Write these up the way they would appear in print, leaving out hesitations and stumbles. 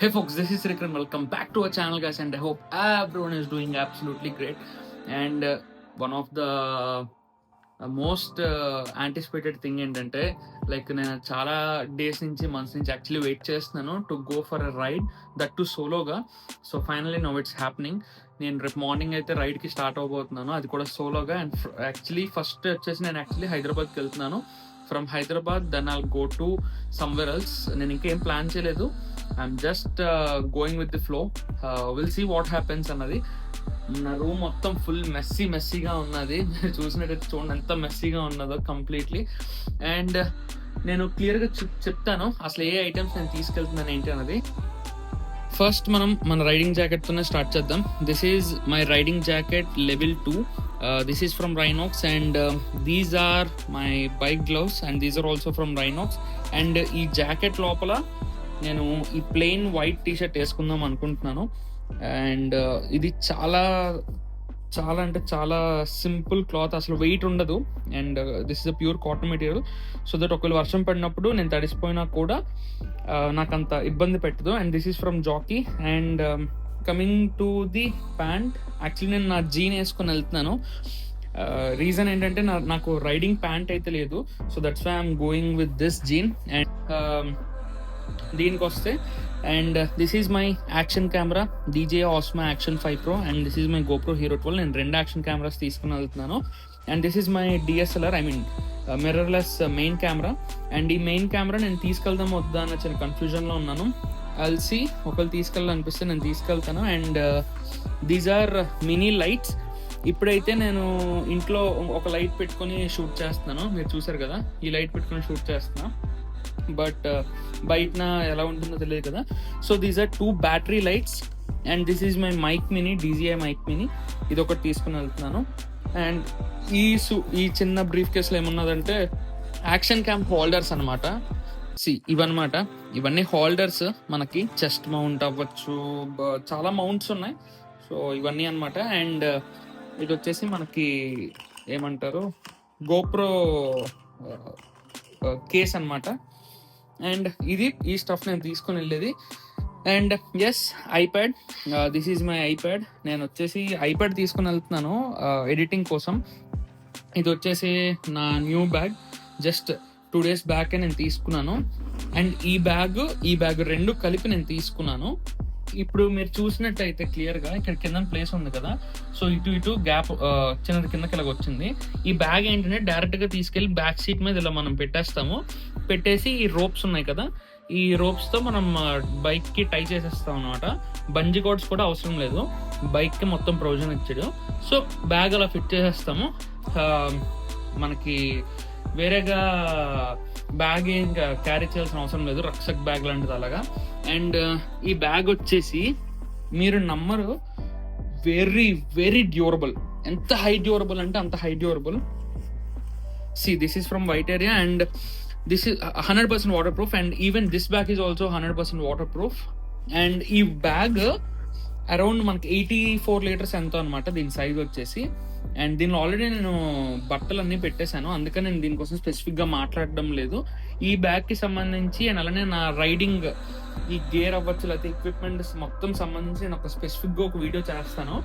Hey folks, this is Rick and welcome back to our channel, guys, and I hope everyone is doing absolutely great. And one of the most anticipated thing ఏంటంటే, like నేను చాలా days నుంచి months నుంచి actually wait చేస్తున్నాను to go for a ride, that to సోలోగా. So finally now it's happening. నేను రేపు morning అయితే రైడ్కి స్టార్ట్ అవబోతున్నాను, అది కూడా సోలోగా. అండ్ యాక్చువల్లీ ఫస్ట్ వచ్చేసి నేను యాక్చువల్లీ హైదరాబాద్కి వెళ్తున్నాను. From Hyderabad then I'll go to somewhere else. నేను ఇంకేం ప్లాన్ చేయలేదు, I'm just going with the flow. Will see what happens అన్నది. నా రూమ్ మొత్తం ఫుల్ మెస్సీగా ఉన్నది. మీరు చూసినట్టయితే చూడండి ఎంత మెస్సీగా ఉన్నదో కంప్లీట్లీ. అండ్ నేను క్లియర్గా చెప్తాను అసలు ఏ ఐటమ్స్ నేను తీసుకెళ్తున్నాను ఏంటి అన్నది. ఫస్ట్ మనం మన రైడింగ్ జాకెట్తోనే స్టార్ట్ చేద్దాం. This is my riding jacket level 2. This is from Rynox and these are my bike gloves and these are also from Rynox. And ఈ జాకెట్ లోపల నేను ఈ ప్లెయిన్ వైట్ టీషర్ట్ వేసుకుందాం అనుకుంటున్నాను. అండ్ ఇది చాలా చాలా అంటే చాలా సింపుల్ క్లాత్, అసలు వెయిట్ ఉండదు. And this is a pure cotton material, so that ఒకవేళ వర్షం పడినప్పుడు నేను తడిసిపోయినా కూడా నాకు అంత ఇబ్బంది పెట్టదు. And this is from Jockey. And coming to the pant, actually నేను నా జీన్ వేసుకొని వెళ్తున్నాను. రీజన్ ఏంటంటే నాకు రైడింగ్ ప్యాంట్ అయితే లేదు, so that's why I'm going with this jean. And దీనికి వస్తే, and this is my action camera DJI Osmo Action 5 Pro and this is my GoPro Hero 12. నేను 2 యాక్షన్ కెమెరాస్ తీసుకుని వెళ్తున్నాను. And this is my DSLR, I mean mirrorless main camera. And ఈ main camera నేను తీసుకెళ్దాం వద్దా అన్న చిన్న కన్ఫ్యూజన్లో ఉన్నాను. అల్సి ఒకవేళ తీసుకెళ్ళాలనిపిస్తే నేను తీసుకెళ్తాను. And these are mini lights. ఇప్పుడైతే నేను ఇంట్లో ఒక లైట్ పెట్టుకొని షూట్ చేస్తున్నాను, మీరు చూసారు కదా, ఈ లైట్ పెట్టుకొని షూట్ చేస్తున్నాను. బట్ బయటన ఎలా ఉంటుందో తెలియదు కదా. So these are 2 battery lights. And this is my mic mini, DJI mic mini. ఇది ఒకటి తీసుకుని వెళ్తున్నాను. అండ్ ఈ చిన్న బ్రీఫ్ కేసులో ఏమున్నదంటే యాక్షన్ క్యామ్ హోల్డర్స్ అనమాట. ఇవన్నమాట, ఇవన్నీ హోల్డర్స్. మనకి చెస్ట్ మౌంట్ అవ్వచ్చు, చాలా మౌంట్స్ ఉన్నాయి. సో ఇవన్నీ అనమాట. అండ్ ఇది వచ్చేసి మనకి ఏమంటారు, GoPro కేస్ అనమాట. అండ్ ఇది ఈ స్టఫ్ నేను తీసుకొని వెళ్ళేది. And yes, iPad. This is my iPad. నేను వచ్చేసి ఐప్యాడ్ తీసుకొని వెళ్తున్నాను ఎడిటింగ్ కోసం. ఇది వచ్చేసి నా new bag, just 2 days back నేను తీసుకున్నాను. అండ్ ఈ బ్యాగ్ 2 కలిపి నేను తీసుకున్నాను. ఇప్పుడు మీరు చూసినట్టయితే క్లియర్గా ఇక్కడ కింద ప్లేస్ ఉంది కదా, సో ఇటు గ్యాప్ చిన్నది కిందకి ఇలాగ వచ్చింది. ఈ బ్యాగ్ ఏంటంటే డైరెక్ట్గా తీసుకెళ్ళి బ్యాక్ సీట్ మీద ఇలా మనం పెట్టేసి ఈ రోప్స్ ఉన్నాయి కదా, ఈ రోప్స్తో మనం బైక్కి టై చేసేస్తాం అనమాట. బంజీ కార్డ్స్ కూడా అవసరం లేదు, బైక్కి మొత్తం ప్రొవిజన్ ఇచ్చాడు. సో బ్యాగ్ అలా ఫిట్ చేసేస్తాము. మనకి వేరేగా బ్యాగ్ ఇంకా క్యారీ చేయాల్సిన అవసరం లేదు, రక్సక్ బ్యాగ్ లాంటిది అలాగా. అండ్ ఈ బ్యాగ్ వచ్చేసి మీరు నమ్మరు, వెరీ వెరీ డ్యూరబుల్. ఎంత హై డ్యూరబుల్ అంటే అంత high durable. This is from white area and this is 100% water proof. And even this bag is also 100% water proof. And ఈ బ్యాగ్ అరౌండ్ మనకి 84 liters ఎంతో అనమాట దీని సైజ్ వచ్చేసి. అండ్ దీనిలో ఆల్రెడీ నేను బట్టలు అన్నీ పెట్టేశాను, అందుకని నేను దీనికోసం స్పెసిఫిక్గా మాట్లాడడం లేదు. ఈ బ్యాగ్కి సంబంధించి అండ్ అలానే నా రైడింగ్ ఈ గేర్ అవ్వచ్చు లేకపోతే ఎక్విప్మెంట్స్ మొత్తం సంబంధించి నేను ఒక స్పెసిఫిక్గా ఒక వీడియో చేస్తాను,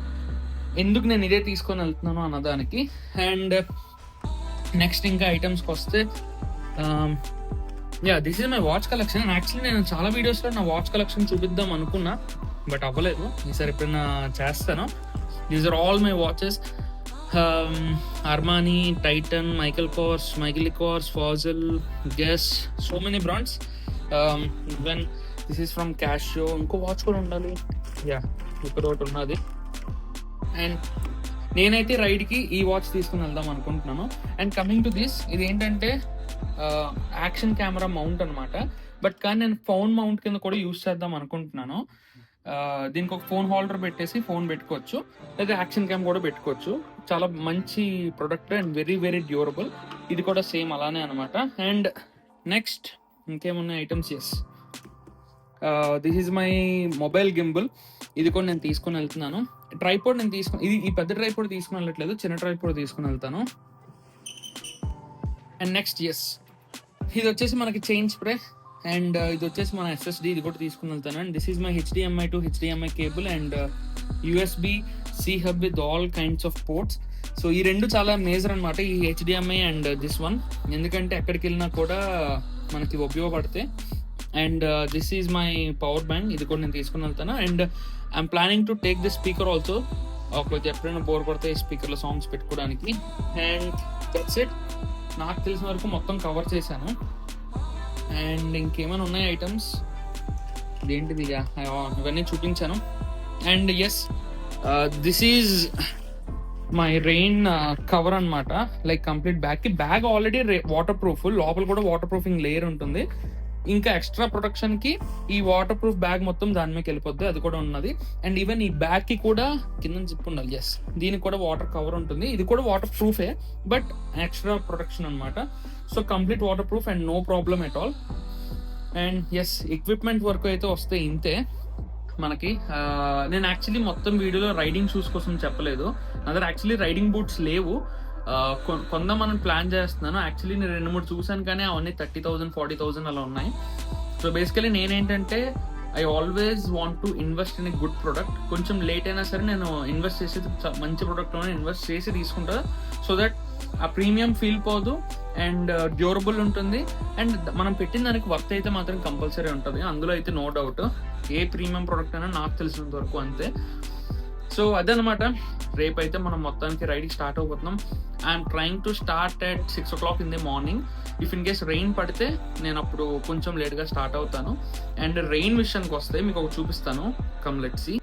ఎందుకు నేను ఇదే తీసుకొని వెళ్తున్నాను అన్నదానికి. అండ్ నెక్స్ట్ ఇంకా ఐటమ్స్కి వస్తే, this is my watch collection. Actually నేను చాలా వీడియోస్లో నా వాచ్ కలెక్షన్ చూపిద్దాం అనుకున్నా, బట్ అవ్వలేదు. ఈసారి ఎప్పుడైనా చేస్తాను. These are all my watches. Armani, Titan, Michael Kors, Fossil, Guess, so many brands. Even this is from Casio. ఇంకో వాచ్ కూడా ఉండాలి, ఇక్కడ ఒకటి ఉన్నది. అండ్ నేనైతే రైడ్కి ఈ వాచ్ తీసుకుని వెళ్దాం అనుకుంటున్నాను. అండ్ కమింగ్ టు దిస్, ఇది ఏంటంటే యాక్షన్ కెమెరా మౌంట్ అనమాట. బట్ కానీ నేను ఫోన్ మౌంట్ కింద కూడా యూజ్ చేద్దాం అనుకుంటున్నాను. దీనికి ఒక ఫోన్ హోల్డర్ పెట్టేసి ఫోన్ పెట్టుకోవచ్చు, లేదా యాక్షన్ క్యామ్ కూడా పెట్టుకోవచ్చు. చాలా మంచి product and very very durable. ఇది కూడా సేమ్ అలానే అనమాట. అండ్ నెక్స్ట్ ఇంకేమున్నాయి items, this is my mobile gimbal. ఇది కూడా నేను తీసుకుని వెళ్తున్నాను. ట్రైపోడ్ నేను ఈ పెద్ద ట్రైపోడ్ తీసుకుని వెళ్ళట్లేదు, చిన్న ట్రైపోడ్ తీసుకుని వెళ్తాను. అండ్ నెక్స్ట్ ఇది వచ్చేసి మనకి చైన్ స్ప్రే. అండ్ ఇది వచ్చేసి మన SSD, ఇది కూడా తీసుకుని వెళ్తాను. And this is my HDMI to HDMI cable and USB C hub with all kinds of ports. So ఈ రెండు చాలా మేజర్ అనమాట, ఈ HDMI అండ్ దిస్ వన్, ఎందుకంటే ఎక్కడికి వెళ్ళినా కూడా మనకి ఉపయోగపడతాయి. And this is my power bank, ఇది కూడా నేను తీసుకుని వెళ్తాను. And I'm planning to take this speaker also, ఒకవేళ ఎప్పుడైనా బోర్ కొడితే ఈ స్పీకర్లో సాంగ్స్ పెట్టుకోవడానికి. అండ్ దట్స్ ఇట్, నాకు తెలిసిన వరకు మొత్తం కవర్ చేశాను. అండ్ ఇంకేమైనా ఉన్నాయి ఐటమ్స్, ఏంటిది ఇవన్నీ చూపించాను. And yes, this is my rain cover అనమాట, like complete bag already waterproof, లోపల కూడా వాటర్ ప్రూఫింగ్ లేయర్ ఉంటుంది. ఇంకా ఎక్స్ట్రా ప్రొటెక్షన్ కి ఈ వాటర్ ప్రూఫ్ బ్యాగ్ మొత్తం దాని మీద వెళ్ళిపోద్ది, అది కూడా ఉన్నది. అండ్ ఈవెన్ ఈ బ్యాగ్ కి కూడా కింద జిప్ ఉండాలి. ఎస్, దీనికి కూడా వాటర్ కవర్ ఉంటుంది, ఇది కూడా వాటర్ ప్రూఫే బట్ ఎక్స్ట్రా ప్రొటెక్షన్ అనమాట. So complete waterproof and no problem at all. And yes, equipment వరకు అయితే వస్తే ఇంతే మనకి. నేను యాక్చువల్లీ మొత్తం వీడియోలో రైడింగ్ షూస్ కోసం చెప్పలేదు, నా దగ్గర యాక్చువల్లీ రైడింగ్ బూట్స్ లేవు, కొందామని ప్లాన్ చేస్తున్నాను. యాక్చువల్లీ నేను 2-3 చూసాను కానీ అవన్నీ 30,000 40,000 అలా ఉన్నాయి. సో బేసికలీ నేనేంటంటే I always want to invest in a good product. కొంచెం లేట్ అయినా సరే నేను ఇన్వెస్ట్ చేసేది మంచి ప్రొడక్ట్లోనే ఇన్వెస్ట్ చేసి తీసుకుంటా, సో దట్ ఆ ప్రీమియం ఫీల్ పోదు అండ్ డ్యూరబుల్ ఉంటుంది. అండ్ మనం పెట్టిన దానికి వర్త్ అయితే మాత్రం కంపల్సరీ ఉంటుంది, అందులో అయితే నో డౌట్. ఏ ప్రీమియం ప్రొడక్ట్ అయినా నాకు తెలిసినంత వరకు అంతే. సో అదనమాట, రేపు అయితే మనం మొత్తానికి రైడింగ్ స్టార్ట్ అయిపోతున్నాం. I'm trying to start at 6 o'clock in the morning. If in case rain పడితే నేను అప్పుడు కొంచెం లేట్గా స్టార్ట్ అవుతాను. అండ్ రెయిన్ విషయానికి వస్తే మీకు ఒకటి చూపిస్తాను, కమ్ లెట్స్ సీ.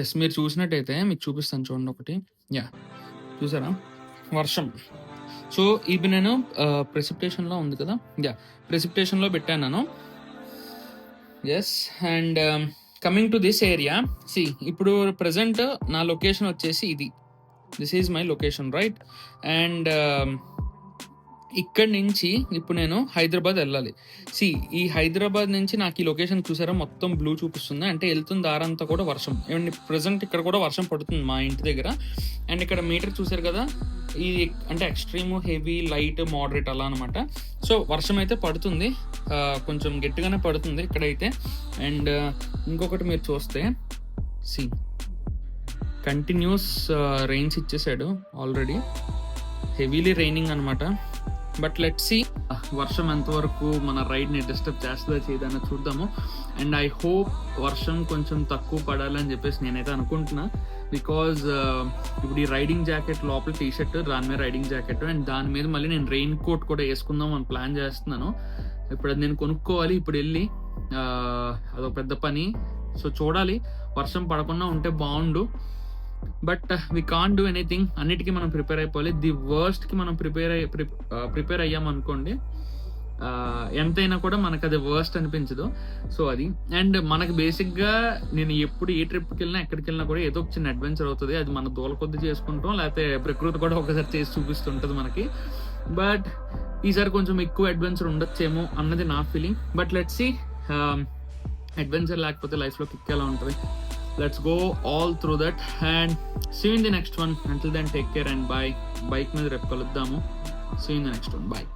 ఎస్, మీరు చూసినట్టయితే మీకు చూపిస్తాను చూడండి ఒకటి. యా, చూసారా వర్షం. సో ఇవి నేను ప్రెసిపిటేషన్లో ఉంది కదా, యా ప్రెసిపిటేషన్లో పెట్టాను నేను. Yes, and coming to this area, సి ఇప్పుడు ప్రజెంట్ నా లొకేషన్ వచ్చేసి ఇది, this is my location right. అండ్ ఇక్కడి నుంచి ఇప్పుడు నేను హైదరాబాద్ వెళ్ళాలి. సి ఈ హైదరాబాద్ నుంచి నాకు ఈ లొకేషన్ చూసారా మొత్తం బ్లూ చూపిస్తుంది, అంటే వెళ్తున్న దారంతా కూడా వర్షం. ఏమండి ప్రజెంట్ ఇక్కడ కూడా వర్షం పడుతుంది మా ఇంటి దగ్గర. అండ్ ఇక్కడ మీటర్ చూసారు కదా, ఇది అంటే ఎక్స్ట్రీమ్, హెవీ, లైట్, మోడరేట్ అలా అనమాట. సో వర్షం అయితే పడుతుంది, కొంచెం గట్టిగానే పడుతుంది ఇక్కడైతే. అండ్ ఇంకొకటి మీరు చూస్తే, సి కంటిన్యూస్ రెయిన్స్ ఇచ్చేసాడు ఆల్రెడీ, హెవీలీ రైనింగ్ అనమాట. బట్ లెట్స్ సీ వర్షం ఎంతవరకు మన రైడ్ని డిస్టర్బ్ చేస్తుందో చేయదని చూద్దాము. అండ్ ఐ హోప్ వర్షం కొంచెం తక్కువ పడాలని చెప్పేసి నేనైతే అనుకుంటున్నా. బికాజ్ ఇప్పుడు ఈ రైడింగ్ జాకెట్ లోపల టీషర్ట్, దాని మీద రైడింగ్ జాకెట్, అండ్ దాని మీద మళ్ళీ నేను రెయిన్ కోట్ కూడా వేసుకుందాం అని ప్లాన్ చేస్తున్నాను. ఇప్పుడు అది నేను కొనుక్కోవాలి, ఇప్పుడు వెళ్ళి అదొక పెద్ద పని. సో చూడాలి, వర్షం పడకుండా ఉంటే బాగుండు. But we can't do anything, అన్నిటికీ మనం ప్రిపేర్ అయిపోవాలి. ది వర్స్ట్కి మనం ప్రిపేర్ అయ్యామనుకోండి, ఎంతైనా కూడా మనకు అది వర్స్ట్ అనిపించదు. సో అది. అండ్ మనకు బేసిక్గా నేను ఎప్పుడు ఏ ట్రిప్కి వెళ్ళినా ఎక్కడికి వెళ్ళినా కూడా ఏదో ఒక చిన్న అడ్వెంచర్ అవుతుంది. అది మన దూల కొద్ది చేసుకుంటాం, లేకపోతే ప్రకృతి కూడా ఒకసారి చేసి చూపిస్తుంటుంది మనకి. బట్ ఈసారి కొంచెం ఎక్కువ అడ్వెంచర్ ఉండొచ్చేమో అన్నది నా feeling. But let's see, adventure లేకపోతే లైఫ్లో కిక్ ఎలా ఉంటుంది. Let's go all through that and see you in the next one. Until then, take care and bye. Bike మీద రేపు కలుద్దాము. See you in the next one. Bye.